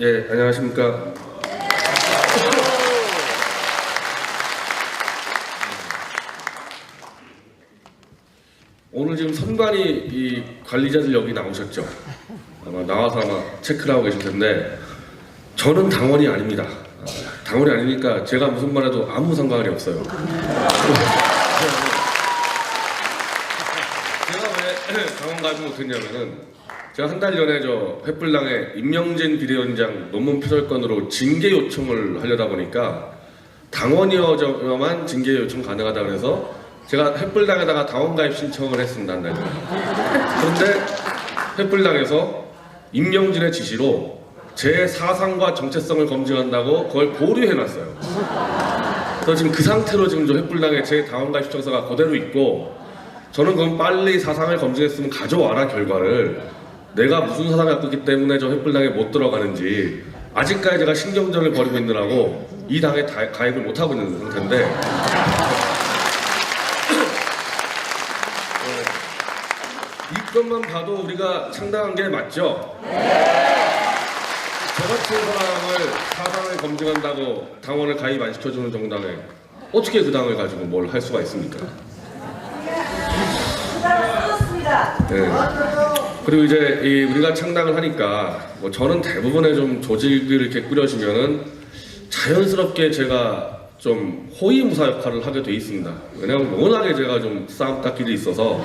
예, 안녕하십니까. 오늘 지금 선관위 이 관리자들 여기 나오셨죠? 아마 나와서 체크를 하고 계실 텐데 저는 당원이 아닙니다. 당원이 아니니까 제가 무슨 말해도 아무 상관이 없어요. 제가 왜 당원 가입을 못했냐면은 제가 한 달 전에 저 횃불당에 임명진 비대위원장 논문 표절건으로 징계 요청을 하려다 보니까 당원이어야만 징계 요청 가능하다 그래서 제가 횃불당에다가 당원 가입 신청을 했습니다. 한 달 전에. 그런데 횃불당에서 임명진의 지시로 제 사상과 정체성을 검증한다고 그걸 보류해놨어요. 그래서 지금 그 상태로 지금 저 횃불당에 제 당원 가입 신청서가 그대로 있고 저는 그럼 빨리 사상을 검증했으면 가져와라 결과를 내가 무슨 사상을 갖고 있기 때문에 저 횃불당에 못 들어가는지 아직까지 제가 신경전을 벌이고 있느라고 이 당에 가입을 못하고 있는 상태인데 이것만 봐도 우리가 창당한 게 맞죠? 저 같은 사람을 사상을 검증한다고 당원을 가입 안 시켜주는 정당에 어떻게 그 당을 가지고 뭘 할 수가 있습니까? 네. 그리고 이제 우리가 창당을 하니까 뭐 저는 대부분의 좀 조직을 이렇게 꾸려주면은 자연스럽게 제가 좀 호위무사 역할을 하게 돼 있습니다. 왜냐하면 워낙에 제가 좀 싸움 닦기도 있어서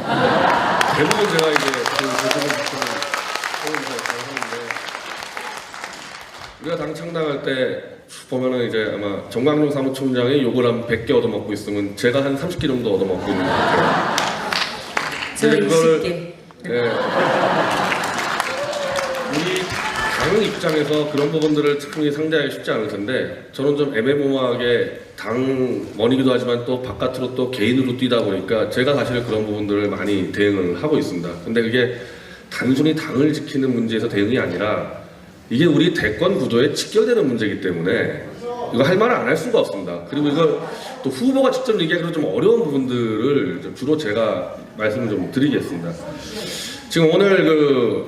대부분 제가 이제 그 조직을 맡는 호위무사 역할을 하는데 우리가 당 창당할 때 보면은 이제 아마 정광용 사무총장이 욕을 한 100개 얻어먹고 있으면 제가 한 30개 정도 얻어먹고 있는 것 같아요. 저희 20개. 예. 우리 당 입장에서 그런 부분들을 특히 상대하기 쉽지 않을 텐데 저는 좀 애매모호하게 당원이기도 하지만 또 바깥으로 또 개인으로 뛰다 보니까 제가 사실 그런 부분들을 많이 대응을 하고 있습니다. 근데 그게 단순히 당을 지키는 문제에서 대응이 아니라 이게 우리 대권 구도에 직결되는 문제이기 때문에 이거 할 말을 안 할 수가 없습니다. 그리고 이걸 또 후보가 직접 얘기하기로 좀 어려운 부분들을 주로 제가 말씀을 좀 드리겠습니다. 지금 오늘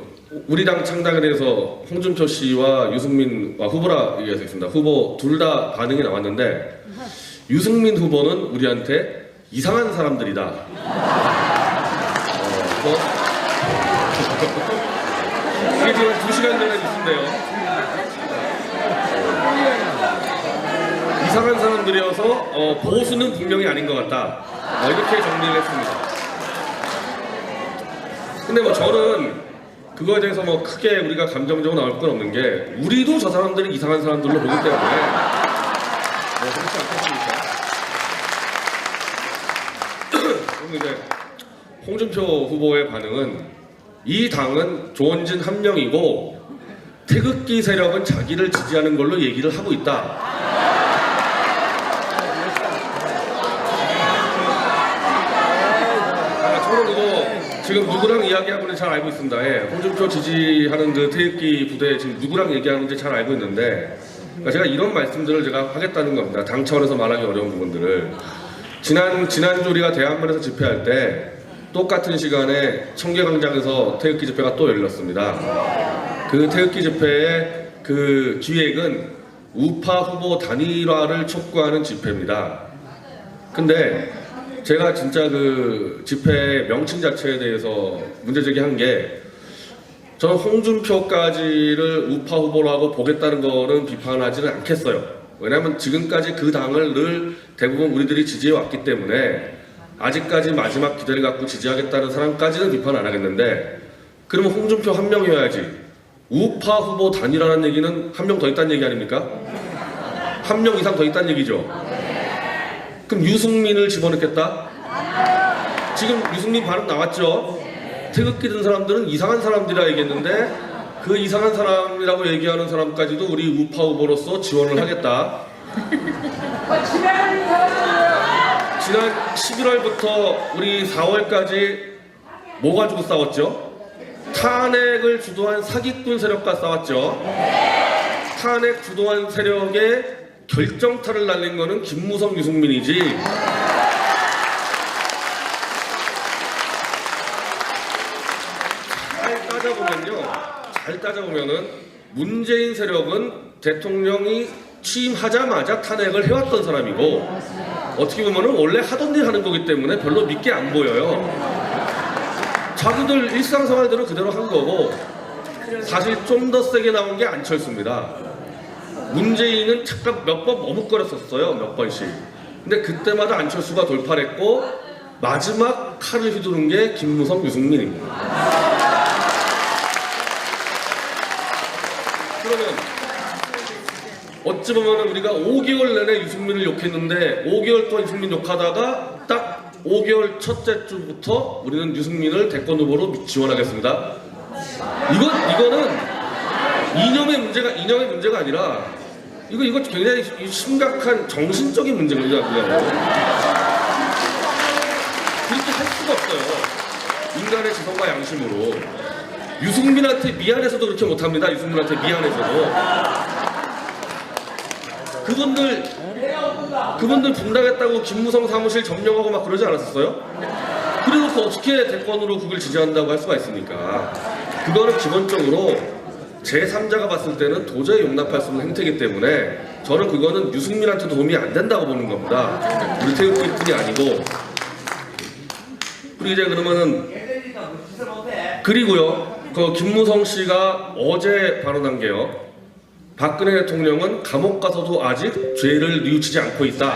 우리 당 창당에 대해서 홍준표 씨와 유승민 후보라 얘기해서 있습니다. 후보 둘 다 반응이 나왔는데 유승민 후보는 우리한테 이상한 사람들이다. 이게 지금 2시간 전에 뉴스인데요. 이상한 사람들이어서 보수는 분명히 아닌 것 같다. 이렇게 정리를 했습니다. 근데 뭐 저는 그거에 대해서 뭐 크게 우리가 감정적으로 나올 건 없는 게 우리도 저 사람들을 이상한 사람들로 보기 때문에 그렇지 않겠습니까? 그런데 이제 홍준표 후보의 반응은 이 당은 조원진 한 명이고 태극기 세력은 자기를 지지하는 걸로 얘기를 하고 있다. 저는 이거 지금 누구랑 이야기하고는 잘 알고 있습니다. 예, 홍준표 지지하는 그 태극기 부대 지금 누구랑 얘기하는지 잘 알고 있는데 그러니까 제가 이런 말씀들을 제가 하겠다는 겁니다. 당 차원에서 말하기 어려운 부분들을 지난주 우리가 대한문에서 집회할 때 똑같은 시간에 청계광장에서 태극기 집회가 또 열렸습니다. 그 태극기 집회의 그 기획은 우파 후보 단일화를 촉구하는 집회입니다. 근데 제가 진짜 그 집회 명칭 자체에 대해서 문제제기한 게 저는 홍준표까지를 우파 후보라고 보겠다는 거는 비판하지는 않겠어요. 왜냐하면 지금까지 그 당을 늘 대부분 우리들이 지지해 왔기 때문에 아직까지 마지막 기대를 갖고 지지하겠다는 사람까지는 비판 안 하겠는데 그러면 홍준표 한 명이어야지 우파 후보 단일화라는 얘기는 한 명 더 있다는 얘기 아닙니까? 한 명 이상 더 있다는 얘기죠. 그럼 유승민을 집어넣겠다? 지금 유승민 발언 나왔죠? 태극기 든 사람들은 이상한 사람들이라 얘기했는데 그 이상한 사람이라고 얘기하는 사람까지도 우리 우파 후보로서 지원을 하겠다. 지난 11월부터 우리 4월까지 뭐 가지고 싸웠죠? 탄핵을 주도한 사기꾼 세력과 싸웠죠. 탄핵 주도한 세력의 결정타를 날린 거는 김무성, 유승민이지 잘 따져보면은 문재인 세력은 대통령이 취임하자마자 탄핵을 해왔던 사람이고 어떻게 보면 원래 하던 일 하는 거기 때문에 별로 믿게 안 보여요. 자기들 일상생활대로 그대로 한 거고 사실 좀 더 세게 나온 게 안철수입니다. 문재인은 잠깐 몇 번 머뭇거렸었어요. 몇 번씩. 근데 그때마다 안철수가 돌파를 했고 마지막 칼을 휘두른 게 김무성, 유승민입니다. 그러면 어찌 보면 우리가 5개월 내내 유승민을 욕했는데 5개월 동안 유승민 욕하다가 딱 5개월 첫째 주부터 우리는 유승민을 대권 후보로 지원하겠습니다. 이거는 이념의 문제가 아니라 이거 굉장히 심각한 정신적인 문제입니다. 그렇게 할 수가 없어요. 인간의 지성과 양심으로. 유승민한테 미안해서도 그렇게 못합니다. 유승민한테 미안해서도. 그분들 분당했다고 김무성 사무실 점령하고 막 그러지 않았었어요? 그래놓고 어떻게 대권으로 그걸 지지한다고 할 수가 있습니까? 그거는 기본적으로 제3자가 봤을 때는 도저히 용납할 수 없는 행태이기 때문에 저는 그거는 유승민한테 도움이 안 된다고 보는 겁니다. 우리 태극기뿐이 아니고. 그리고 이제 그러면은 그리고요, 그 김무성 씨가 어제 발언한 게요. 박근혜 대통령은 감옥 가서도 아직 죄를 뉘우치지 않고 있다.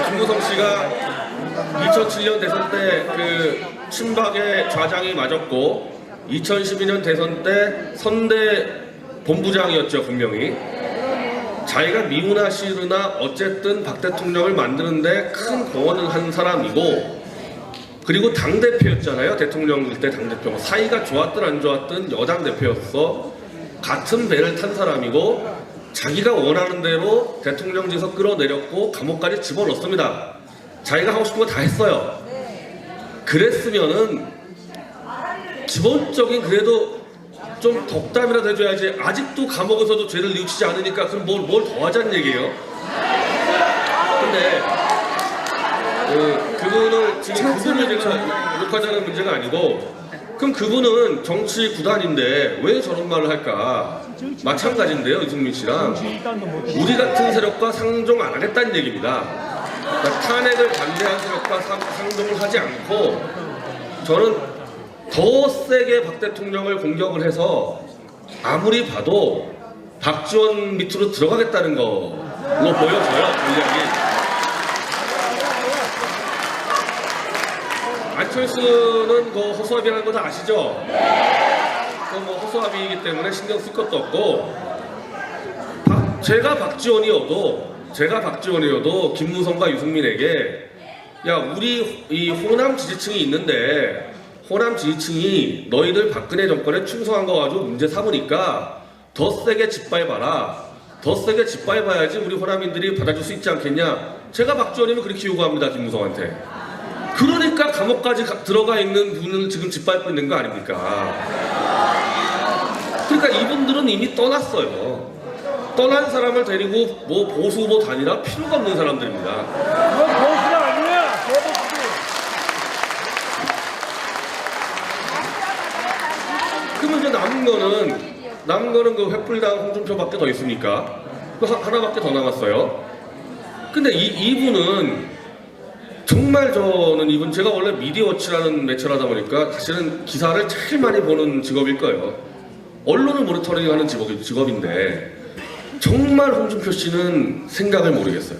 김무성 씨가 2007년 대선 때 그 친박의 좌장이 맞았고 2012년 대선 때 선대 본부장이었죠, 분명히. 자기가 미문하시르나 어쨌든 박 대통령을 만드는데 큰 공헌을 한 사람이고 그리고 당대표였잖아요. 대통령 때 당대표. 사이가 좋았든 안 좋았든 여당 대표였어. 같은 배를 탄 사람이고 자기가 원하는 대로 대통령직에서 끌어내렸고 감옥까지 집어넣습니다. 자기가 하고 싶은 거 다 했어요. 그랬으면은 기본적인 그래도 좀 덕담이라도 해줘야지. 아직도 감옥에서도 죄를 뉘우치지 않으니까 그럼 뭘 더 하자는 얘기예요. 근데 그분을 지금 그분을 제가 욕하자는 문제가 아니고 그럼 그분은 정치 구단인데 왜 저런 말을 할까? 마찬가지인데요, 이승민 씨랑. 우리 같은 세력과 상종 안 하겠다는 얘기입니다. 그러니까 탄핵을 반대한 세력과 상종을 하지 않고 저는 더 세게 박 대통령을 공격을 해서 아무리 봐도 박지원 밑으로 들어가겠다는 걸로 보여져요, 전략이. 안철수는 그 허수아비라는 거 다 아시죠? 그 뭐 허수아비이기 때문에 신경 쓸 것도 없고 제가 박지원이어도 김무성과 유승민에게 야, 우리 이 호남 지지층이 있는데 호남 지지층이 너희들 박근혜 정권에 충성한 거 가지고 문제 삼으니까 더 세게 짓밟아라. 더 세게 짓밟아야지 우리 호남인들이 받아줄 수 있지 않겠냐. 제가 박지원이면 그렇게 요구합니다, 김무성한테. 그러니까 감옥까지 들어가 있는 분을 지금 짓밟고 있는 거 아닙니까? 그러니까 이분들은 이미 떠났어요. 떠난 사람을 데리고 뭐 보수 후보 다니라 필요가 없는 사람들입니다. 그건 보수가 아니야. 그러면 이제 남은 거는 그 횃불당 홍준표밖에 더 있습니까? 그 하나밖에 더 남았어요. 근데 이분은 정말 저는 이분 제가 원래 미디어워치라는 매체를 하다 보니까 사실은 기사를 제일 많이 보는 직업일 거예요. 언론을 모니터링하는 직업인데 정말 홍준표 씨는 생각을 모르겠어요.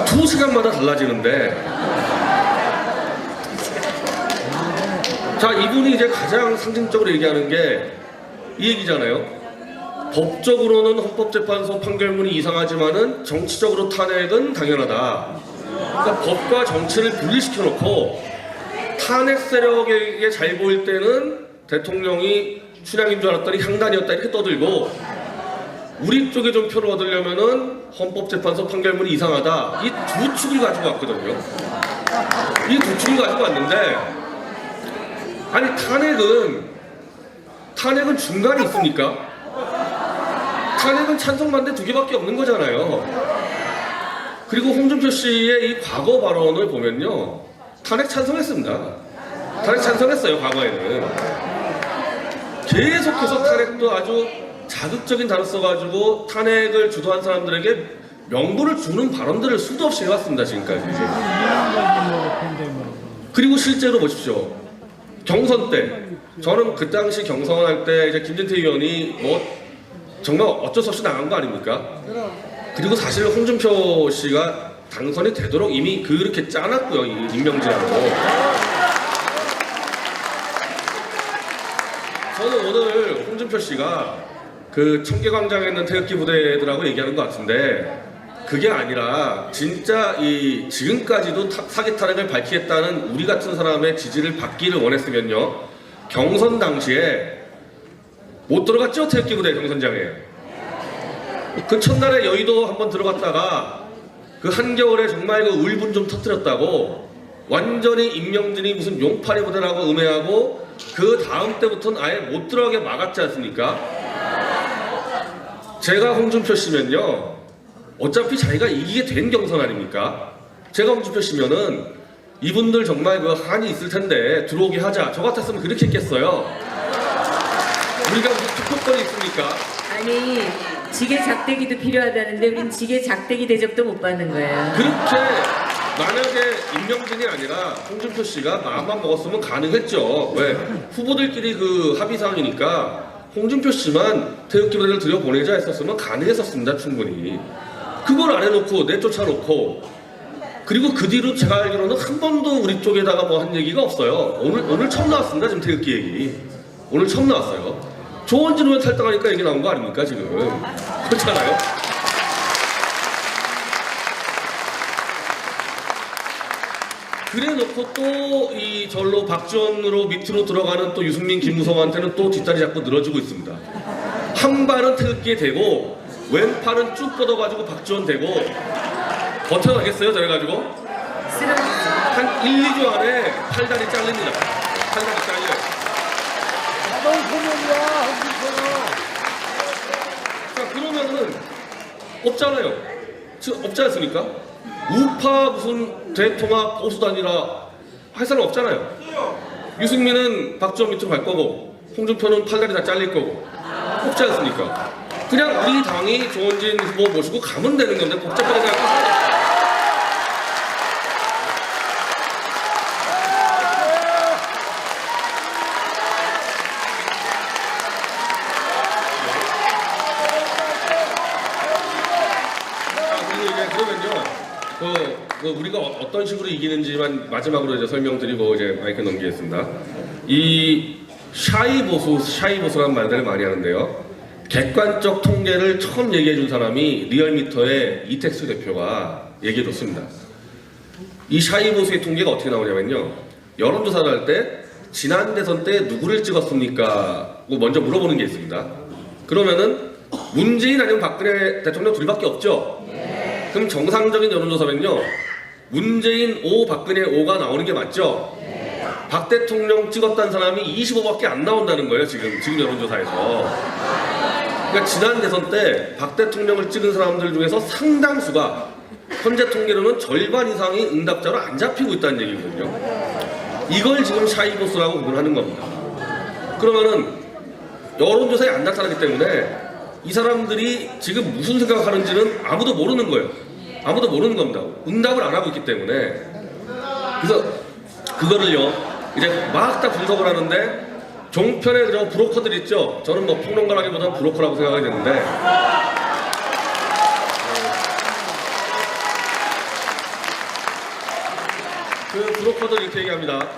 2시간마다 달라지는데 자, 이분이 이제 가장 상징적으로 얘기하는 게 이 얘기잖아요. 법적으로는 헌법재판소 판결문이 이상하지만은 정치적으로 탄핵은 당연하다. 그러니까 법과 정치를 분리시켜놓고 탄핵 세력에게 잘 보일 때는 대통령이 춘향인 줄 알았더니 향단이었다 이렇게 떠들고 우리 쪽에 좀 표를 얻으려면은 헌법재판소 판결문이 이상하다. 이 두 축을 가지고 왔거든요. 이 두 축을 가지고 왔는데 아니 탄핵은 중간이 있습니까? 탄핵은 찬성 반대 두 개밖에 없는 거잖아요. 그리고 홍준표 씨의 이 과거 발언을 보면요, 탄핵 찬성했습니다. 탄핵 찬성했어요. 과거에는 계속해서 탄핵도 아주 자극적인 단어 써가지고 탄핵을 주도한 사람들에게 명분을 주는 발언들을 수도 없이 해왔습니다. 지금까지. 그리고 실제로 보십시오. 경선 때 저는 그 당시 경선할 때 이제 김진태 의원이 뭐 정말 어쩔 수 없이 나간 거 아닙니까? 그리고 사실 홍준표 씨가 당선이 되도록 이미 그렇게 짜놨고요. 이 임명진하고. 저는 오늘 홍준표 씨가 그 청계광장에 있는 태극기 부대들하고 얘기하는 것 같은데, 그게 아니라 진짜 이 지금까지도 사기 탄핵을 밝히겠다는 우리 같은 사람의 지지를 받기를 원했으면요, 경선 당시에 못 들어갔죠. 태극기 부대 경선장에. 그 첫날에 여의도 한번 들어갔다가 그 한겨울에 정말 그 울분 좀 터뜨렸다고 완전히 임명진이 무슨 용팔이 부대라고 음해하고 그 다음 때부터는 아예 못 들어가게 막았지 않습니까? 제가 홍준표 씨면요, 어차피 자기가 이기게 된 경선 아닙니까? 제가 홍준표 씨면은 이분들 정말 그 한이 있을 텐데 들어오게 하자. 저 같았으면 그렇게 했겠어요. 우리가 무슨 투표권이 있습니까? 아니, 지게 작대기도 필요하다는데 우린 지게 작대기 대접도 못 받는 거예요. 그렇게 만약에 임명진이 아니라 홍준표 씨가 마음만 먹었으면 가능했죠. 왜? 후보들끼리 그 합의사항이니까 홍준표 씨만 태극기 부대를 들여보내자 했었으면 가능했었습니다. 충분히. 그걸 안 해놓고 내쫓아놓고, 그리고 그 뒤로 제가 알기로는 한 번도 우리 쪽에다가 뭐 한 얘기가 없어요. 오늘 처음 나왔습니다. 지금 태극기 얘기. 오늘 처음 나왔어요. 조원진 의원 탈당하니까 얘기 나온 거 아닙니까 지금? 그렇잖아요. 그래놓고 또 이 절로 박지원으로 밑으로 들어가는 또 유승민, 김무성한테는 또 뒷다리 잡고 늘어지고 있습니다. 한 발은 태극기에 대고 왼팔은 쭉 뻗어가지고 박지원 대고 버텨나겠어요? 저래가지고 한 1, 2주 안에 팔다리 잘립니다. 팔다리 잘려요. 너무 소문이야, 자, 그러면은 없잖아요. 지금 없지 않습니까? 우파 무슨 대통합 보수단이라 할 사람 없잖아요. 유승민은 박지원 밑으로 갈 거고 홍준표는 팔다리 다 잘릴 거고 없지 않습니까? 그냥 우리 당이 조원진 후보 모시고 가면 되는 건데 복잡하게 생각하면 우리가 어떤 식으로 이기는지만 마지막으로 이제 설명드리고 이제 마이크 넘기겠습니다. 이 샤이보수라는 말들을 많이 하는데요. 객관적 통계를 처음 얘기해 준 사람이 리얼미터의 이택수 대표가 얘기해 줬습니다. 이 샤이보수의 통계가 어떻게 나오냐면요. 여론조사를 할 때 지난 대선 때 누구를 찍었습니까? 먼저 물어보는 게 있습니다. 그러면은 문재인 아니면 박근혜 대통령 둘밖에 없죠? 그럼 정상적인 여론조사면요, 문재인 5, 박근혜 5가 나오는 게 맞죠? 박 대통령 찍었다는 사람이 25밖에 안 나온다는 거예요, 지금 여론조사에서. 그러니까 지난 대선 때 박 대통령을 찍은 사람들 중에서 상당수가 현재 통계로는 절반 이상이 응답자로 안 잡히고 있다는 얘기거든요. 이걸 지금 샤이보스라고 구분하는 겁니다. 그러면은 여론조사에 안 나타나기 때문에 이 사람들이 지금 무슨 생각을 하는지는 아무도 모르는 거예요. 아무도 모르는 겁니다. 응답을 안 하고 있기 때문에. 그래서 그거를요, 이제 막 다 분석을 하는데, 종편에 저 브로커들 있죠? 저는 뭐 평론가라기보다는 브로커라고 생각이 되는데, 그 브로커들 이렇게 얘기합니다.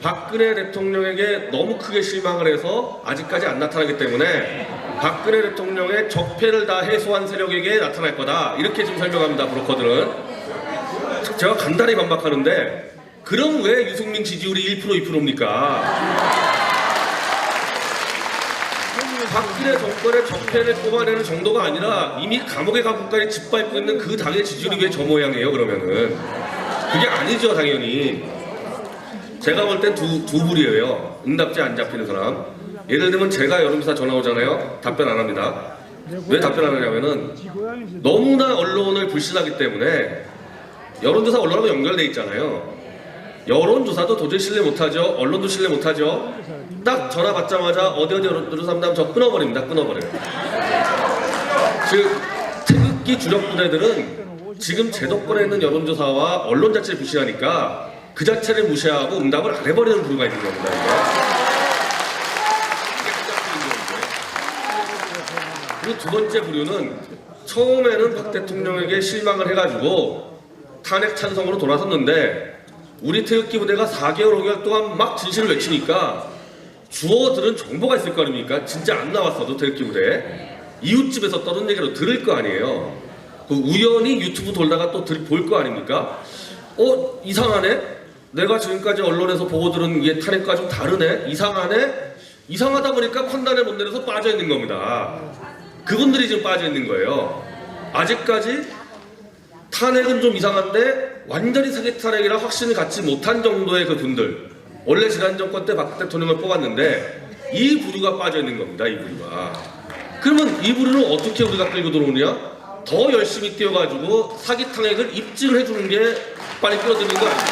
박근혜 대통령에게 너무 크게 실망을 해서 아직까지 안 나타나기 때문에 박근혜 대통령의 적폐를 다 해소한 세력에게 나타날 거다. 이렇게 지금 설명합니다. 브로커들은. 제가 간단히 반박하는데, 그럼 왜 유승민 지지율이 1%, 2%입니까? 박근혜 정권의 적폐를 뽑아내는 정도가 아니라 이미 감옥에 간 국가에 짓밟고 있는 그 당의 지지율이 왜 저 모양이에요, 그러면은? 그게 아니죠, 당연히. 제가 볼 땐 두 불이에요. 응답자 안 잡히는 사람. 예를 들면 제가 여론조사 전화 오잖아요. 답변 안 합니다. 왜 답변 안 하냐면은 너무나 언론을 불신하기 때문에 여론조사 언론하고 연결돼 있잖아요. 여론조사도 도저히 신뢰 못하죠. 언론도 신뢰 못하죠. 딱 전화 받자마자 어디 여론조사입니다. 저 끊어버립니다. 끊어버려요. 즉 태극기 주력 부대들은 지금 제도권에 있는 여론조사와 언론 자체를 무시하니까 그 자체를 무시하고 응답을 안 해버리는 부류가 있는 겁니다. 그리고 두 번째 부류는 처음에는 박 대통령에게 실망을 해가지고 탄핵 찬성으로 돌아섰는데 우리 태극기 부대가 4개월, 5개월 동안 막 진실을 외치니까 주워들은 정보가 있을 거 아닙니까? 진짜 안 나왔어도 태극기 부대에 이웃집에서 떠든 얘기로 들을 거 아니에요. 그 우연히 유튜브 돌다가 또 볼 거 아닙니까? 이상하네? 내가 지금까지 언론에서 보고 들은 이게 탄핵과 좀 다르네? 이상하네? 이상하다 보니까 판단을 못 내려서 빠져있는 겁니다. 그분들이 지금 빠져있는 거예요. 아직까지 탄핵은 좀 이상한데 완전히 사기 탄핵이라 확신을 갖지 못한 정도의 그 분들, 원래 지난 정권 때 박 대통령을 뽑았는데 이 부류가 빠져있는 겁니다. 이 부류가. 그러면 이 부류를 어떻게 우리가 끌고 들어오느냐? 더 열심히 뛰어가지고 사기 탄핵을 입증을 해주는 게 빨리 끌어들이는 거 아닙니까?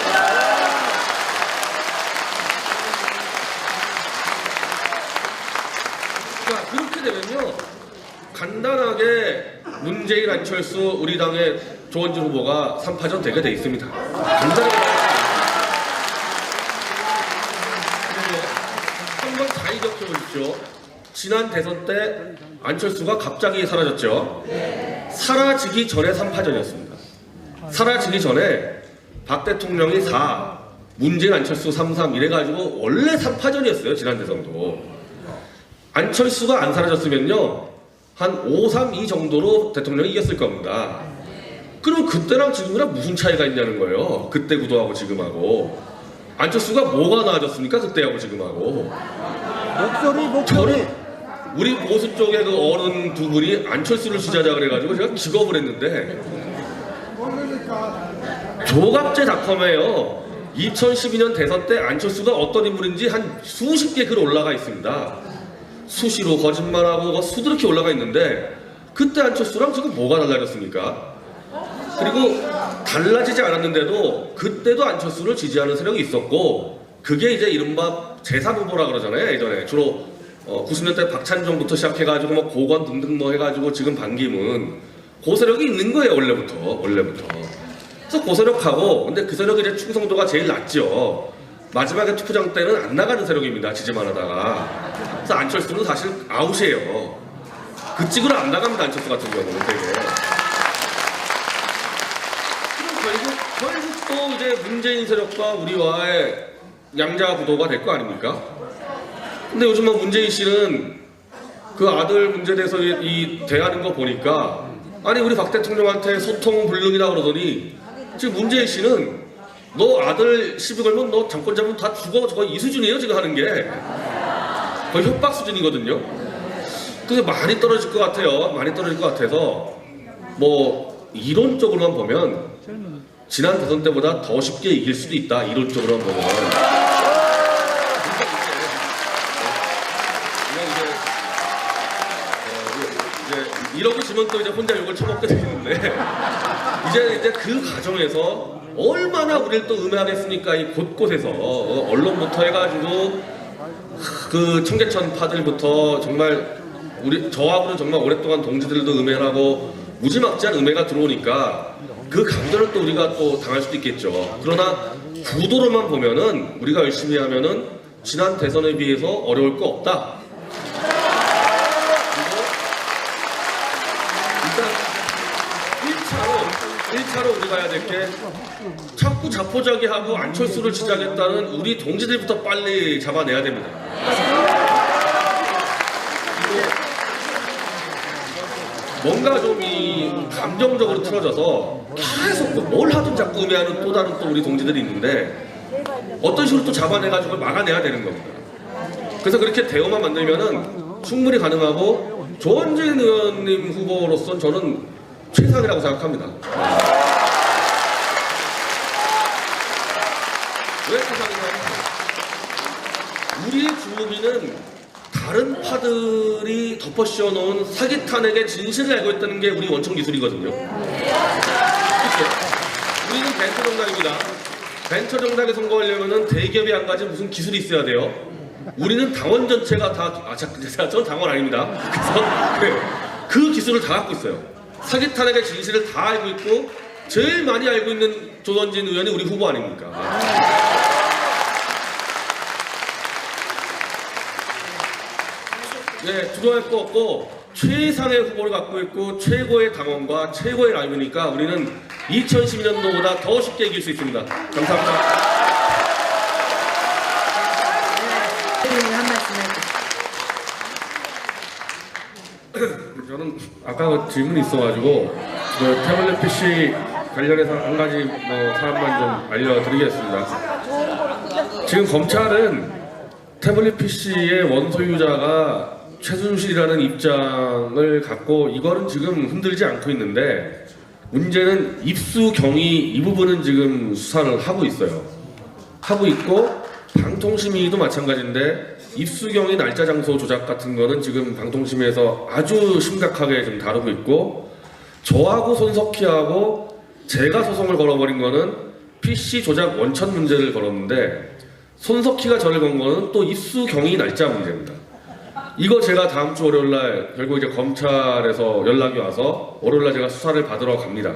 자, 그렇게 되면요, 간단하게 문재인, 안철수, 우리 당의 조원진 후보가 3파전 되게 돼 있습니다. 간단하게 한번 잘 기억해 보십시오. 지난 대선 때 안철수가 갑자기 사라졌죠. 사라지기 전에 3파전이었습니다. 사라지기 전에 박 대통령이 4, 문재인, 안철수 3, 3 이래가지고 원래 3파전이었어요. 지난 대선도. 안철수가 안 사라졌으면요, 한 5, 3, 2 정도로 대통령이 이겼을 겁니다. 그럼 그때랑 지금이랑 무슨 차이가 있냐는 거예요. 그때 구도하고 지금하고. 안철수가 뭐가 나아졌습니까? 그때하고 지금하고. 목소리. 저는 우리 보수 쪽의 그 어른 두 분이 안철수를 지지하자 그래가지고 제가 기겁을 했는데, 조갑제닷컴에요 2012년 대선 때 안철수가 어떤 인물인지 한 수십 개 글 올라가 있습니다. 수시로 거짓말하고 수두룩히 올라가 있는데 그때 안철수랑 지금 뭐가 달라졌습니까? 그리고 달라지지 않았는데도 그때도 안철수를 지지하는 세력이 있었고, 그게 이제 이른바 제3후보라 그러잖아요. 예전에 주로 90년대 박찬종부터 시작해가지고 뭐 고건 등등 뭐 해가지고 지금 반기문, 그 세력이 있는 거예요. 원래부터. 그래서 그 세력하고, 근데 그 세력이 이제 충성도가 제일 낮죠. 마지막에 투표장 때는 안 나가는 세력입니다. 지지만 하다가. 그래서 안철수는 사실 아웃이에요. 그 찍으로 안 나갑니다. 안철수 같은 경우는 되게. 결국 또 이제 문재인 세력과 우리와의 양자 구도가 될 거 아닙니까? 근데 요즘 뭐 문재인 씨는 그 아들 문제에 대해서 이 대하는 거 보니까, 아니 우리 박 대통령한테 소통 불능이다 그러더니 지금 문재인 씨는 너 아들 시비 걸면 너 정권 잡으면 다 죽어, 저거 이 수준이에요 지금 하는 게. 거의 협박 수준이거든요. 그래서 많이 떨어질 것 같아요. 많이 떨어질 것 같아서 뭐 이론적으로만 보면 지난 대선 때보다 더 쉽게 이길 수도 있다. 이론적으로만 보면. 이렇게 지면 또 이제 혼자 욕을 처먹게 되는데 이제 그 과정에서 얼마나 우리를 또 음해하겠습니까? 이 곳곳에서 언론부터 해가지고 그 청계천 파들부터 정말 저하고는 정말 오랫동안 동지들도 음해하고 무지막지한 음해가 들어오니까 그 감정을 또 우리가 또 당할 수도 있겠죠. 그러나 구도로만 보면은 우리가 열심히 하면은 지난 대선에 비해서 어려울 거 없다. 일단 1차로 우리가 해야 될 게 자꾸 자포자기하고 안철수를 지지하겠다는 우리 동지들부터 빨리 잡아내야 됩니다. 뭔가 좀 이 감정적으로 틀어져서 계속 뭘 하든 자꾸 의미하는 또 다른 또 우리 동지들이 있는데 어떤 식으로 또 잡아내가지고 막아내야 되는 겁니다. 그래서 그렇게 대우만 만들면은 충분히 가능하고 조원진 의원님 후보로서는 저는 최상이라고 생각합니다. 왜 최상이냐면 우리의 주무기는 다른 파들이 덮어씌워놓은 사기 탄핵의 진실을 알고 있다는 게 우리 원청 기술이거든요. 그렇죠? 우리는 벤처 정당입니다. 벤처 정당에 선거하려면은 대기업이 안 가진 무슨 기술이 있어야 돼요. 우리는 당원 전체가 전 당원 아닙니다. 그래서 그 기술을 다 갖고 있어요. 사기 탄핵의 진실을 다 알고 있고 제일 많이 알고 있는 조던진 의원이 우리 후보 아닙니까? 네, 두려워할 거 없고 최상의 후보를 갖고 있고 최고의 당원과 최고의 라이브니까 우리는 2012년도보다 더 쉽게 이길 수 있습니다. 감사합니다. 한 말씀 해주세요. 저는 아까 그 질문이 있어가지고 그 태블릿 PC 관련해서 한 가지 사항만 좀 알려드리겠습니다. 지금 검찰은 태블릿 PC의 원소유자가 최순실이라는 입장을 갖고 이거는 지금 흔들지 않고 있는데 문제는 입수 경위 이 부분은 지금 수사를 하고 있어요. 하고 있고 방통심의도 마찬가지인데 입수 경위 날짜 장소 조작 같은 거는 지금 방통심에서 아주 심각하게 지금 다루고 있고 저하고 손석희하고 제가 소송을 걸어버린 거는 PC 조작 원천 문제를 걸었는데 손석희가 저를 건 거는 또 입수 경위 날짜 문제입니다. 이거 제가 다음 주 월요일날 결국 이제 검찰에서 연락이 와서 월요일날 제가 수사를 받으러 갑니다.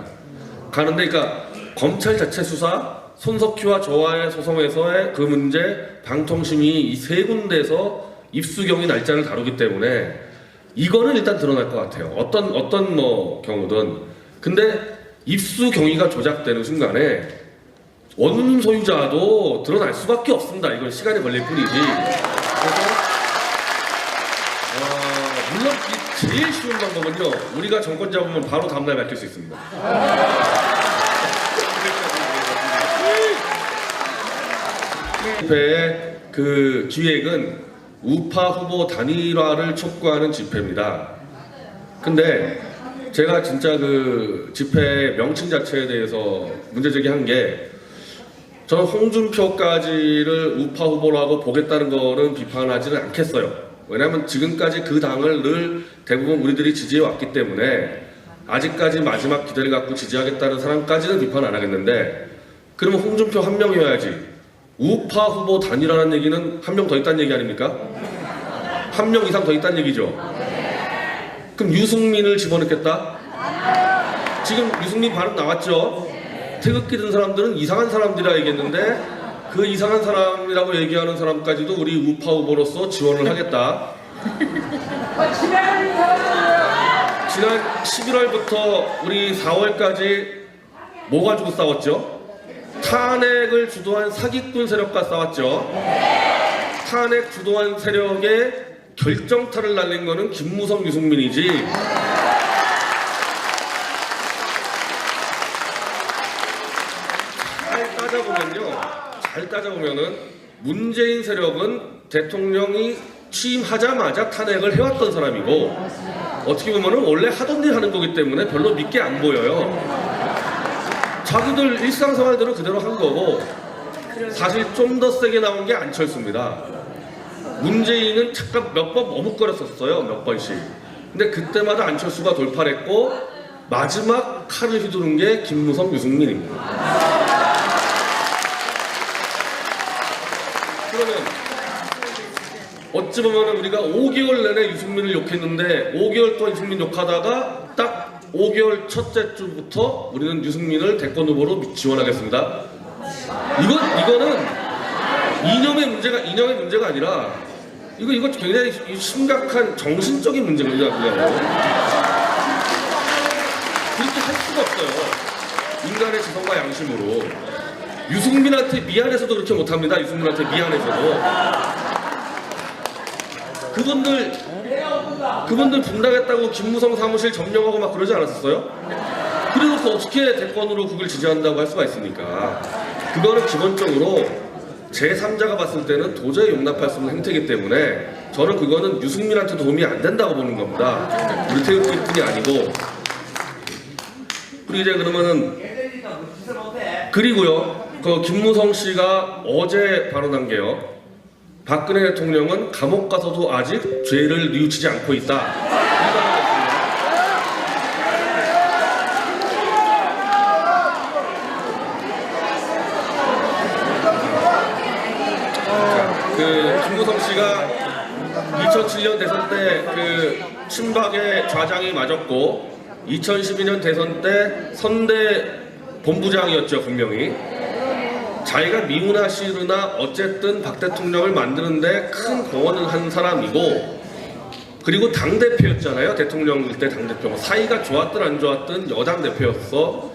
가는데 그러니까 검찰 자체 수사, 손석희와 저와의 소송에서의 그 문제, 방통심이 이 세 군데에서 입수경위 날짜를 다루기 때문에 이거는 일단 드러날 것 같아요. 어떤 경우든. 근데 입수경위가 조작되는 순간에 원룸 소유자도 드러날 수밖에 없습니다. 이건 시간이 걸릴 뿐이지. 그래서 물론 제일 쉬운 방법은요. 우리가 정권 잡으면 바로 다음날 밝힐 수 있습니다. 집회의 그 기획은 우파 후보 단일화를 촉구하는 집회입니다. 근데 제가 진짜 그 집회 명칭 자체에 대해서 문제제기한 게 저는 홍준표까지를 우파 후보라고 보겠다는 거는 비판하지는 않겠어요. 왜냐하면 지금까지 그 당을 늘 대부분 우리들이 지지해 왔기 때문에 아직까지 마지막 기대를 갖고 지지하겠다는 사람까지는 비판 안 하겠는데 그러면 홍준표 한 명이어야지 우파 후보 단일화라는 얘기는 한 명 더 있다는 얘기 아닙니까? 한 명 이상 더 있다는 얘기죠. 그럼 유승민을 집어넣겠다? 지금 유승민 발언 나왔죠? 태극기 든 사람들은 이상한 사람들이라 얘기했는데 그 이상한 사람이라고 얘기하는 사람까지도 우리 우파 후보로서 지원을 하겠다. 지난 11월부터 우리 4월까지 뭐 가지고 싸웠죠? 탄핵을 주도한 사기꾼 세력과 싸웠죠. 탄핵 주도한 세력의 결정타를 날린 거는 김무성, 유승민이지. 잘 따져보면은 문재인 세력은 대통령이 취임하자마자 탄핵을 해왔던 사람이고 어떻게 보면은 원래 하던 일 하는 거기 때문에 별로 믿게 안 보여요. 자기들 일상생활대로 그대로 한 거고 사실 좀 더 세게 나온 게 안철수입니다. 문재인은 잠깐 몇 번 머뭇거렸었어요. 몇 번씩. 근데 그때마다 안철수가 돌파를 했고 마지막 칼을 휘두른 게 김무성, 유승민입니다. 그러면 어찌 보면 우리가 5개월 내내 유승민을 욕했는데 5개월 동안 유승민 욕하다가 딱 5개월 첫째 주부터 우리는 유승민을 대권 후보로 지원하겠습니다. 이거는 이념의 문제가 아니라 이거 굉장히 심각한 정신적인 문제입니다. 그렇게 할 수가 없어요. 인간의 지성과 양심으로. 유승민한테 미안해서도 그렇게 못합니다. 유승민한테 미안해서도. 그분들 분당했다고 김무성 사무실 점령하고 막 그러지 않았었어요? 그래놓고 어떻게 대권으로 그걸 지지한다고 할 수가 있습니까? 그거는 기본적으로 제3자가 봤을 때는 도저히 용납할 수 없는 행태이기 때문에 저는 그거는 유승민한테 도움이 안 된다고 보는 겁니다. 우리 태극기뿐이 아니고. 그리고 이제 그러면은 그리고요. 그 김무성 씨가 어제 발언한 게요. 박근혜 대통령은 감옥 가서도 아직 죄를 뉘우치지 않고 있다. 씨가 2007년 대선 때 그 친박의 좌장이 맞았고 2012년 대선 때 선대 본부장이었죠, 분명히. 자기가 미우나 시르나 어쨌든 박 대통령을 만드는데 큰 공헌을 한 사람이고, 그리고 당대표였잖아요. 대통령일 때 당대표. 사이가 좋았든 안 좋았든 여당 대표였어.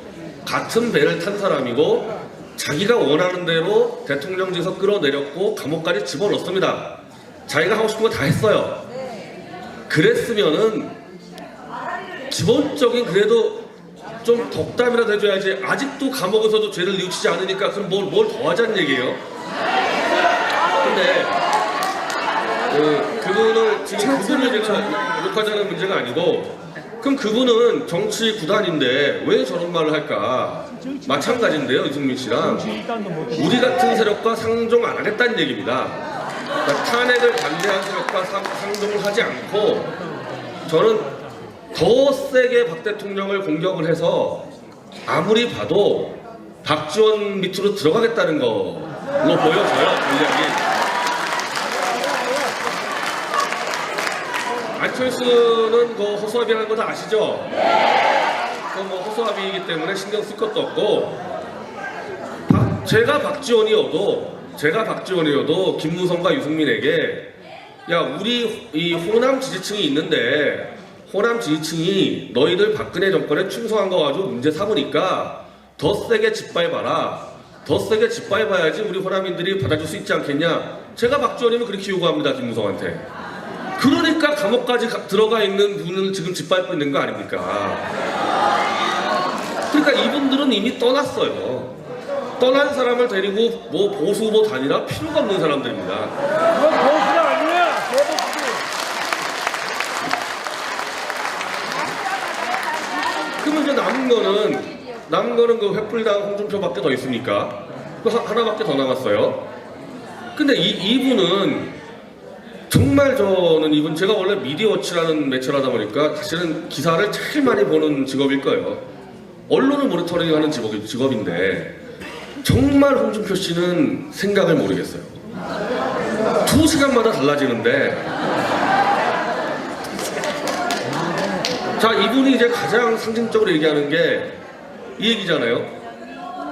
같은 배를 탄 사람이고 자기가 원하는 대로 대통령직에서 끌어내렸고 감옥까지 집어넣습니다. 자기가 하고 싶은 거 다 했어요. 그랬으면은 기본적인 그래도 좀 덕담이라도 해줘야지. 아직도 감옥에서도 죄를 뉘우치지 않으니까 그럼 뭘 더 하자는 얘기예요? 근데 그분을 지금 그분을 제가 욕하자는 문제가 아니고, 그럼 그분은 정치 구단인데 왜 저런 말을 할까? 마찬가지인데요, 이승민 씨랑. 우리 같은 세력과 상종 안 하겠다는 얘기입니다. 그러니까 탄핵을 반대한 세력과 상종을 하지 않고, 저는 더 세게 박 대통령을 공격을 해서 아무리 봐도 박지원 밑으로 들어가겠다는 걸로 보여져요, 전략이. 안철수는 그 허수아비라는 거 다 아시죠? 그건 뭐 허수아비이기 때문에 신경 쓸 것도 없고, 제가 박지원이어도 김무성과 유승민에게 야, 우리 이 호남 지지층이 있는데 호남 지지층이 너희들 박근혜 정권에 충성한 거 가지고 문제 삼으니까 더 세게 짓밟아라. 더 세게 짓밟아야지 우리 호남인들이 받아줄 수 있지 않겠냐. 제가 박지원이면 그렇게 요구합니다, 김무성한테. 그러니까 감옥까지 들어가 있는 분을 지금 짓밟고 있는 거 아닙니까? 그러니까 이분들은 이미 떠났어요. 떠난 사람을 데리고 뭐 보수 후보 단일화 필요가 없는 사람들입니다. 그건 보수가 아니야. 그러면 이제 남은 거는 그 횃불당 홍준표밖에 더 있으니까 그 하나밖에 더 남았어요. 근데 이분은 정말 저는 이분, 제가 원래 미디어워치라는 매체를 하다 보니까 사실은 기사를 제일 많이 보는 직업일 거예요. 언론을 모니터링하는 직업인데 정말 홍준표 씨는 생각을 모르겠어요. 2시간마다 달라지는데, 자, 이분이 이제 가장 상징적으로 얘기하는 게 이 얘기잖아요.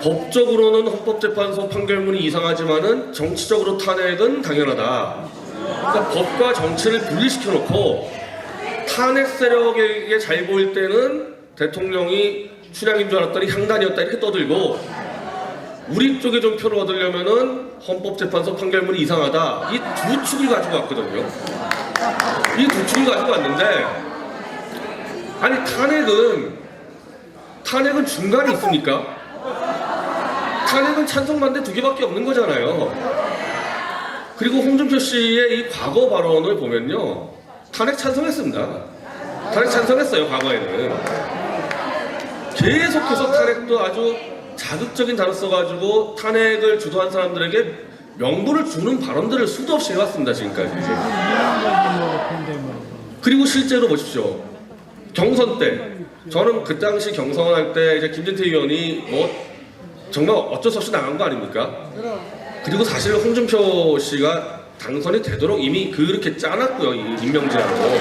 법적으로는 헌법재판소 판결문이 이상하지만은 정치적으로 탄핵은 당연하다. 그러니까 법과 정치를 분리시켜놓고 탄핵 세력에게 잘 보일 때는 대통령이 춘향인 줄 알았더니 향단이었다 이렇게 떠들고, 우리 쪽에 좀 표를 얻으려면은 헌법재판소 판결문이 이상하다. 이 두 축을 가지고 왔거든요. 이 두 축을 가지고 왔는데, 아니 탄핵은 중간이 있습니까? 탄핵은 찬성 반대 두 개밖에 없는 거잖아요. 그리고 홍준표 씨의 이 과거 발언을 보면요, 탄핵 찬성했습니다. 탄핵 찬성했어요, 과거에는. 계속해서 탄핵도 아주 자극적인 단어 써가지고 탄핵을 주도한 사람들에게 명분을 주는 발언들을 수도 없이 해왔습니다, 지금까지. 그리고 실제로 보십시오. 경선 때, 저는 그 당시 경선할 때 이제 김진태 의원이 뭐 정말 어쩔 수 없이 나간 거 아닙니까? 그리고 사실 홍준표 씨가 당선이 되도록 이미 그렇게 짜놨고요, 이 임명진하고.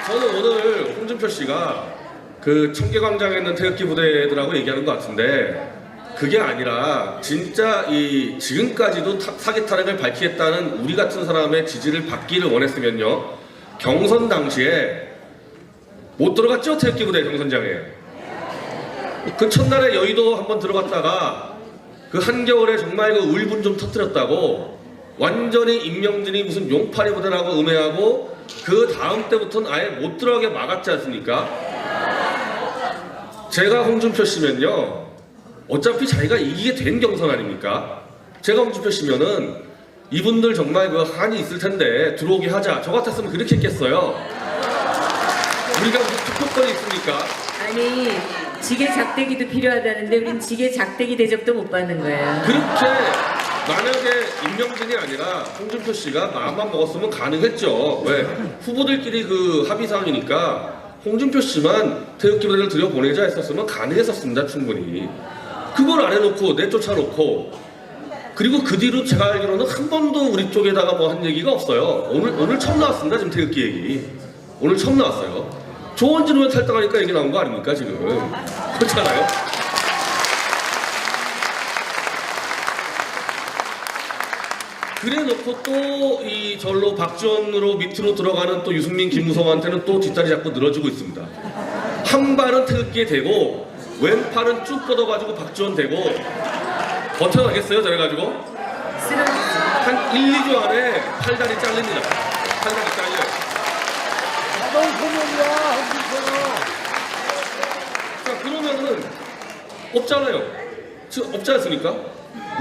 저는 오늘 홍준표 씨가 그 청계광장에 있는 태극기 부대들하고 얘기하는 것 같은데, 그게 아니라 진짜 이 지금까지도 사기 탄핵을 밝히겠다는 우리 같은 사람의 지지를 받기를 원했으면요, 경선 당시에 못 들어갔죠, 태극기 부대 경선장에. 그 첫날에 여의도 한번 들어갔다가 그 한겨울에 정말 그 울분 좀 터뜨렸다고 완전히 임명진이 무슨 용팔이 부대라고 음해하고 그 다음 때부터는 아예 못 들어가게 막았지 않습니까? 제가 홍준표 씨면요, 어차피 자기가 이기게 된 경선 아닙니까? 제가 홍준표 씨면은 이분들 정말 그 한이 있을 텐데 들어오게 하자. 저 같았으면 그렇게 했겠어요. 우리가 무슨 투표권이 있습니까? 아니, 지게 작대기도 필요하다는데 우린 지게 작대기 대접도 못 받는 거예요. 그렇게 만약에 임명진이 아니라 홍준표 씨가 마음만 먹었으면 가능했죠. 왜? 후보들끼리 그 합의사항이니까 홍준표 씨만 태극기 부대를 들여보내자 했었으면 가능했었습니다, 충분히. 그걸 안 해놓고 내쫓아놓고 그리고 그 뒤로 제가 알기로는 한 번도 우리 쪽에다가 뭐 한 얘기가 없어요. 오늘 처음 나왔습니다. 지금 태극기 얘기. 오늘 처음 나왔어요. 조원진 의원 탈당하니까 얘기 나온 거 아닙니까 지금? 그렇잖아요. 그래 놓고 또 이 절로 박지원으로 밑으로 들어가는 또 유승민, 김무성한테는 또 뒷다리 잡고 늘어지고 있습니다. 한 발은 태극기에 대고 왼팔은 쭉 뻗어가지고 박지원 대고 버텨나겠어요? 저래가지고 쓰러지죠. 한 1, 2주 안에 팔다리 잘립니다. 팔다리 잘려요. 나도 소문이야, 한국처럼. 자 그러면은 없잖아요. 지금 없지 않습니까?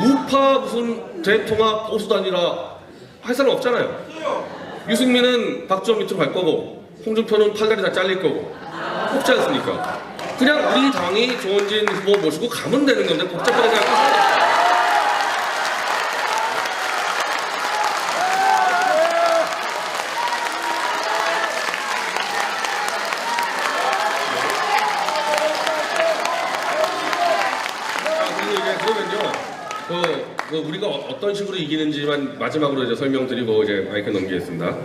우파 무슨 대통합 보수단이라 할 사람 없잖아요. 유승민은 박지원 밑으로 갈 거고 홍준표는 팔다리 다 잘릴 거고 없지 않습니까? 그냥 우리 당이 조원진 후보 모시고 가면 되는 건데 복잡하게 생각하세요. 우리가 어떤 식으로 이기는지만 마지막으로 이제 설명드리고 이제 마이크 넘기겠습니다.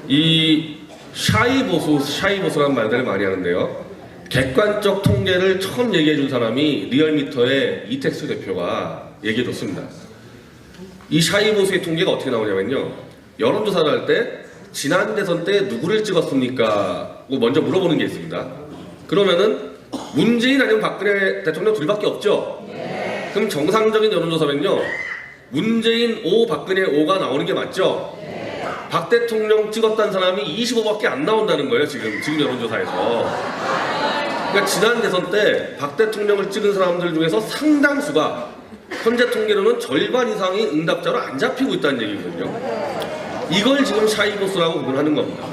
이 샤이보수라는 말들을 많이 하는데요. 객관적 통계를 처음 얘기해 준 사람이 리얼미터의 이택수 대표가 얘기해 줬습니다. 이 샤이보수의 통계가 어떻게 나오냐면요. 여론조사를 할 때 지난 대선 때 누구를 찍었습니까? 먼저 물어보는 게 있습니다. 그러면은 문재인 아니면 박근혜 대통령 둘밖에 없죠? 그럼 정상적인 여론조사면요. 문재인 5, 박근혜 5가 나오는 게 맞죠? 박 대통령 찍었다는 사람이 25밖에 안 나온다는 거예요, 지금 여론조사에서. 그러니까 지난 대선 때 박 대통령을 찍은 사람들 중에서 상당수가 현재 통계로는 절반 이상이 응답자로 안 잡히고 있다는 얘기거든요. 이걸 지금 샤이보스라고 구분하는 겁니다.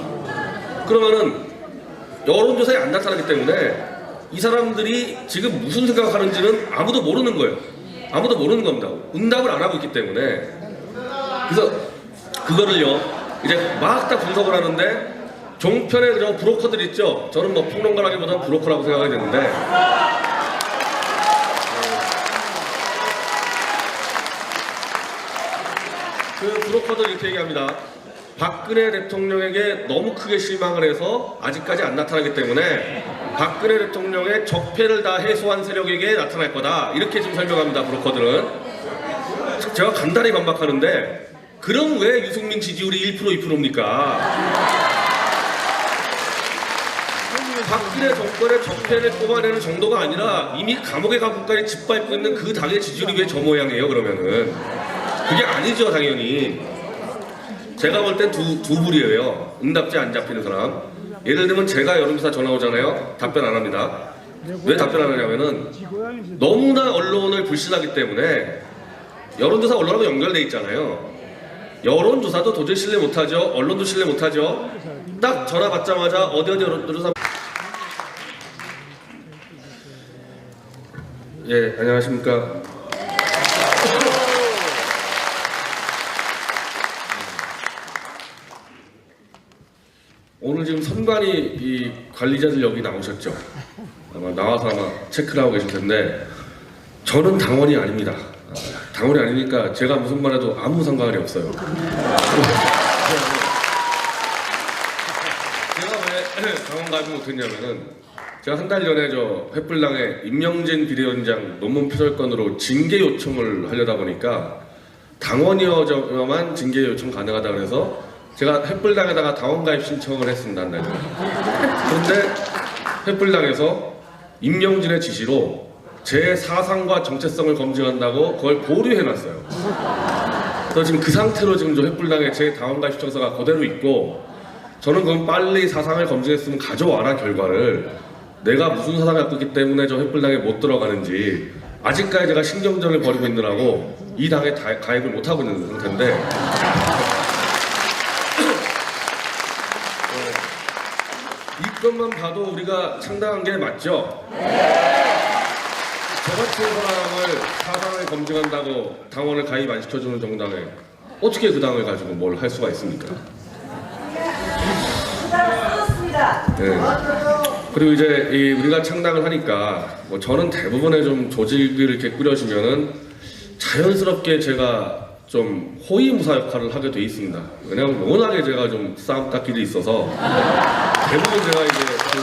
그러면은 여론조사에 안 나타나기 때문에 이 사람들이 지금 무슨 생각하는지는 아무도 모르는 거예요. 아무도 모르는 겁니다. 응답을 안 하고 있기 때문에. 그래서 그거를요, 이제 막 다 분석을 하는데 종편에 저 브로커들 있죠? 저는 뭐 평론가라기보다는 브로커라고 생각이 되는데 그 브로커들 이렇게 얘기합니다. 박근혜 대통령에게 너무 크게 실망을 해서 아직까지 안 나타나기 때문에 박근혜 대통령의 적폐를 다 해소한 세력에게 나타날 거다. 이렇게 지금 설명합니다. 브로커들은. 제가 간단히 반박하는데 그럼 왜 유승민 지지율이 1% 2%입니까? 박근혜 정권의 적폐를 뽑아내는 정도가 아니라 이미 감옥에 가고까지 짓밟고 있는 그 당의 지지율이 왜 저 모양이에요? 그러면은 그게 아니죠, 당연히. 제가 볼 땐 두 부류예요. 응답자 안 잡히는 사람. 예를 들면 제가 여론조사 전화 오잖아요. 답변 안 합니다. 왜 답변 안 하냐면은 너무나 언론을 불신하기 때문에 여론조사 언론하고 연결돼 있잖아요. 여론조사도 도저히 신뢰 못하죠. 언론도 신뢰 못하죠. 딱 전화 받자마자 어디 여론조사. 예, 안녕하십니까. 오늘 지금 선관위 이 관리자들 여기 나오셨죠? 아마 나와서 아마 체크를 하고 계실 텐데 저는 당원이 아닙니다. 당원이 아니니까 제가 무슨 말 해도 아무 상관이 없어요. 제가 왜 당원 가입을 못했냐면은 제가 한 달 전에 저 횃불당에 임명진 비대위원장 논문 표절건으로 징계 요청을 하려다 보니까 당원이어야만 징계 요청 가능하다 그래서 제가 횃불당에다가 당원가입 신청을 했습니다. 한 달 전에. 그런데 횃불당에서 임명진의 지시로 제 사상과 정체성을 검증한다고 그걸 보류해놨어요. 그래서 지금 그 상태로 지금 저 횃불당에 제 당원가입 신청서가 그대로 있고 저는 그럼 빨리 사상을 검증했으면 가져와라 결과를. 내가 무슨 사상을 갖고 있기 때문에 저 횃불당에 못 들어가는지 아직까지 제가 신경전을 벌이고 있느라고 이 당에 가입을 못하고 있는 상태인데 이것만 봐도 우리가 창당한 게 맞죠? 저같은 사람을 사상을 검증한다고 당원을 가입 안 시켜주는 정당에 어떻게 그 당을 가지고 뭘 할 수가 있습니까? 네. 그리고 이제 우리가 창당을 하니까 뭐 저는 대부분의 좀 조직을 이렇게 꾸려지면은 자연스럽게 제가 좀 호위무사 역할을 하게 돼 있습니다. 왜냐하면 워낙에 제가 좀 싸움 닦기도 있어서 대부분 제가 이제 그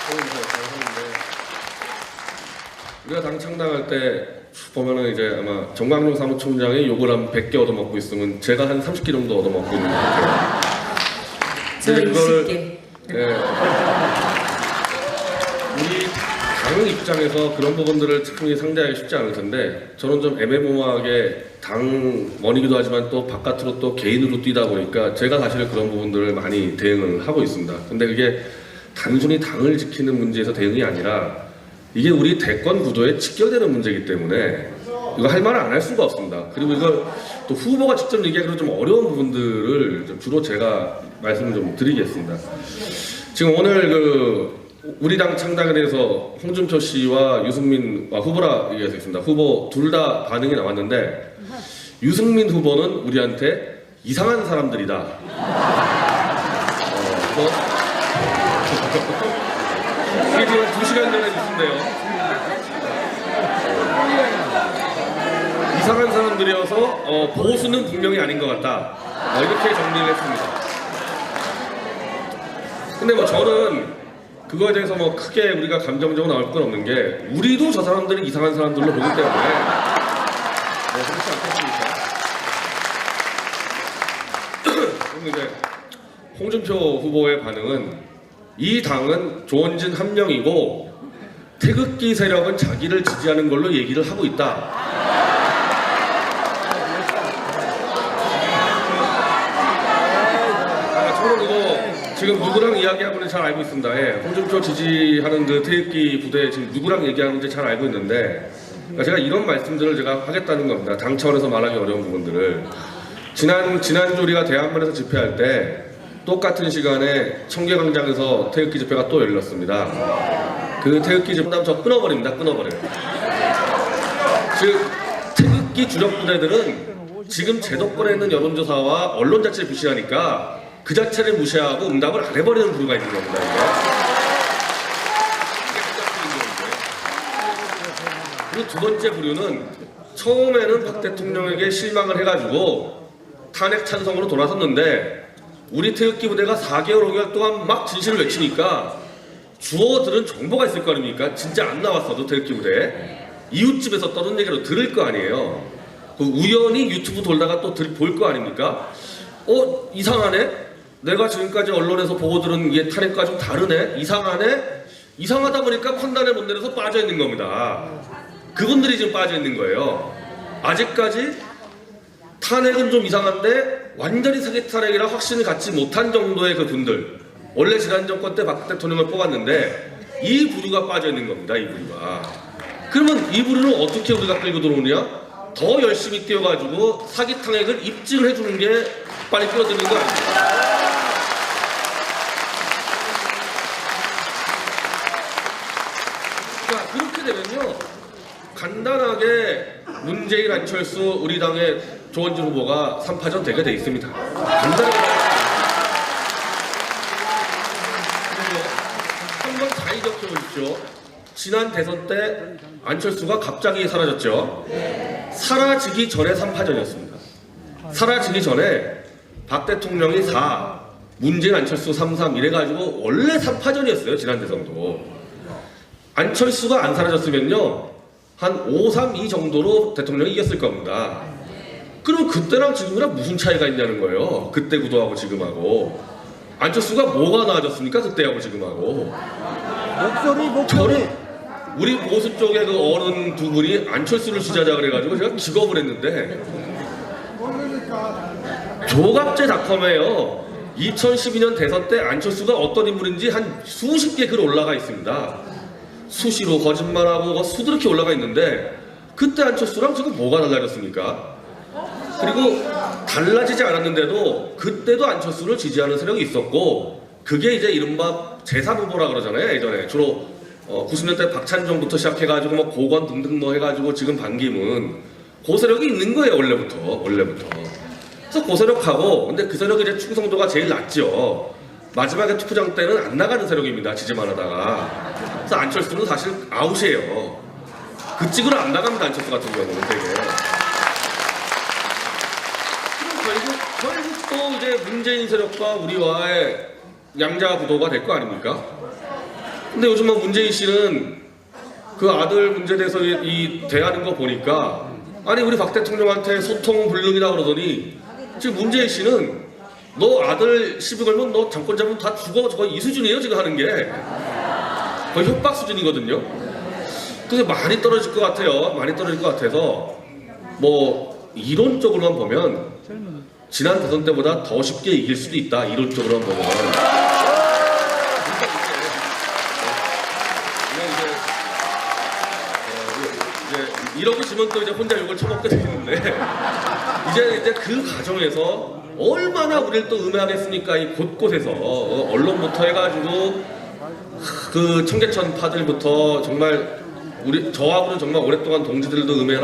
호위무사 역할을 하는데, 우리가 당 창당할 때 보면은 이제 아마 정광용 사무총장이 욕을 한 100개 얻어먹고 있으면 제가 한 30개 정도 얻어먹고 있는 것 같아요. 저 근데 20개. 예, 우리 당 입장에서 그런 부분들을 충분히 상대하기 쉽지 않을 텐데, 저는 좀 애매모호하게 당원이기도 하지만 또 바깥으로 또 개인으로 뛰다 보니까 제가 사실 그런 부분들을 많이 대응을 하고 있습니다. 근데 그게 단순히 당을 지키는 문제에서 대응이 아니라 이게 우리 대권 구도에 직결되는 문제이기 때문에 이거 할 말을 안 할 수가 없습니다. 그리고 이걸 또 후보가 직접 얘기하기로 좀 어려운 부분들을 좀 주로 제가 말씀을 좀 드리겠습니다. 지금 오늘 그 우리 당 창당에 대해서 홍준표 씨와 유승민 후보라 얘기했습니다. 후보 둘 다 반응이 나왔는데, 유승민 후보는 우리한테 이상한 사람들이다. 이게 지금 2시간 전에 있는데요. 이상한 사람들이어서 보수는 분명히 아닌 것 같다. 이렇게 정리를 했습니다. 근데 뭐 저는 그거에 대해서 뭐 크게 우리가 감정적으로 나올 건 없는 게, 우리도 저 사람들이 이상한 사람들로 보기 때문에 그렇지 않겠습니까? 그럼 이제 홍준표 후보의 반응은, 이 당은 조원진 한 명이고 태극기 세력은 자기를 지지하는 걸로 얘기를 하고 있다. 저는 이거 지금 누구랑 이야기하고는 잘 알고 있습니다. 예, 홍준표 지지하는 그 태극기 부대 지금 누구랑 얘기하는지 잘 알고 있는데, 그러니까 제가 이런 말씀들을 제가 하겠다는 겁니다. 당 차원에서 말하기 어려운 부분들을. 지난주 우리가 대한문에서 집회할 때 똑같은 시간에 청계광장에서 태극기 집회가 또 열렸습니다. 그 태극기 집회 다음 저 끊어버립니다. 끊어버려요. 즉 태극기 주력 부대들은 지금 제도권에 있는 여론조사와 언론 자체를 무시하니까 그 자체를 무시하고 응답을 안 해버리는 부류가 있는 겁니다. 그리고 두 번째 부류는 처음에는 박 대통령에게 실망을 해가지고 탄핵 찬성으로 돌아섰는데, 우리 태극기 부대가 4개월, 5개월 동안 막 진실을 외치니까 주워들은 정보가 있을 거 아닙니까? 진짜 안 나왔어도 태극기 부대에 이웃집에서 떠는 얘기로 들을 거 아니에요. 그 우연히 유튜브 돌다가 또 볼 거 아닙니까? 이상하네? 내가 지금까지 언론에서 보고 들은 게 탄핵과 좀 다르네? 이상하네? 이상하다 보니까 판단을 못 내려서 빠져 있는 겁니다. 그분들이 지금 빠져 있는 거예요. 아직까지 탄핵은 좀 이상한데 완전히 사기 탄핵이라 확신을 갖지 못한 정도의 그 분들, 원래 지난 정권 때 박 대통령을 뽑았는데 이 부류가 빠져 있는 겁니다. 이 부류가. 그러면 이 부류는 어떻게 우리가 끌고 들어오느냐? 더 열심히 뛰어가지고 사기 탄핵을 입증을 해주는 게 빨리 뛰어드는 거 아닙니까? 자, 그렇게 되면요, 간단하게 문재인, 안철수, 우리 당의 조원진 후보가 3파전 되게 돼 있습니다. 간단하게. 한번 잘 기억해 보십시오. 지난 대선 때 안철수가 갑자기 사라졌죠. 사라지기 전에 3파전이었습니다. 사라지기 전에 박 대통령이 4, 문재인, 안철수 3, 3 이래가지고 원래 3파전이었어요. 지난 대선도. 안철수가 안 사라졌으면요, 한 5, 3, 2 정도로 대통령이 이겼을 겁니다. 그럼 그때랑 지금이랑 무슨 차이가 있냐는 거예요. 그때 구도하고 지금하고. 안철수가 뭐가 나아졌습니까? 그때하고 지금하고. 저는 우리 보수 쪽의 그 어른 두 분이 안철수를 지지하자 그래가지고 제가 기겁을 했는데, 조갑제닷컴에요 2012년 대선 때 안철수가 어떤 인물인지 한 수십 개 글 올라가 있습니다. 수시로 거짓말하고 수두룩히 올라가 있는데, 그때 안철수랑 지금 뭐가 달라졌습니까? 그리고 달라지지 않았는데도 그때도 안철수를 지지하는 세력이 있었고, 그게 이제 이른바 제3후보라 그러잖아요. 예전에 주로 90년대 박찬종부터 시작해가지고 뭐 고건 등등 뭐 해가지고 지금 반기문, 그 세력이 있는 거예요. 원래부터. 그래서 그 세력하고, 근데 그 세력이 이제 충성도가 제일 낮죠. 마지막에 투표장 때는 안 나가는 세력입니다. 지지만 하다가. 그래서 안철수는 사실 아웃이에요. 그 찍으러 안 나갑니다. 안철수 같은 경우는 되게. 결국 또 이제 문재인 세력과 우리와의 양자 구도가 될 거 아닙니까? 근데 요즘 뭐 문재인 씨는 그 아들 문제에 대해서 이 대하는 거 보니까 아니 우리 박 대통령한테 소통 불능이라 그러더니 지금 문재인 씨는 너 아들 시비 걸면 너 정권 잡으면 다 죽어 저거 이 수준이에요 지금 하는 게 거의 협박 수준이거든요. 그래서 많이 떨어질 것 같아요. 많이 떨어질 것 같아서 뭐 이론적으로만 보면 지난 대선 때보다 더 쉽게 이길 수도 있다. 이론적으로만 보면. 이렇게 지면 또 이제 혼자 욕을 처먹게 되는데 이제 그 과정에서 얼마나 우리를 또 음해하겠습니까? 이 곳곳에서 언론부터 해가지고 그 청계천 파들부터 정말 저하고는 정말 오랫동안 동지들도 음해를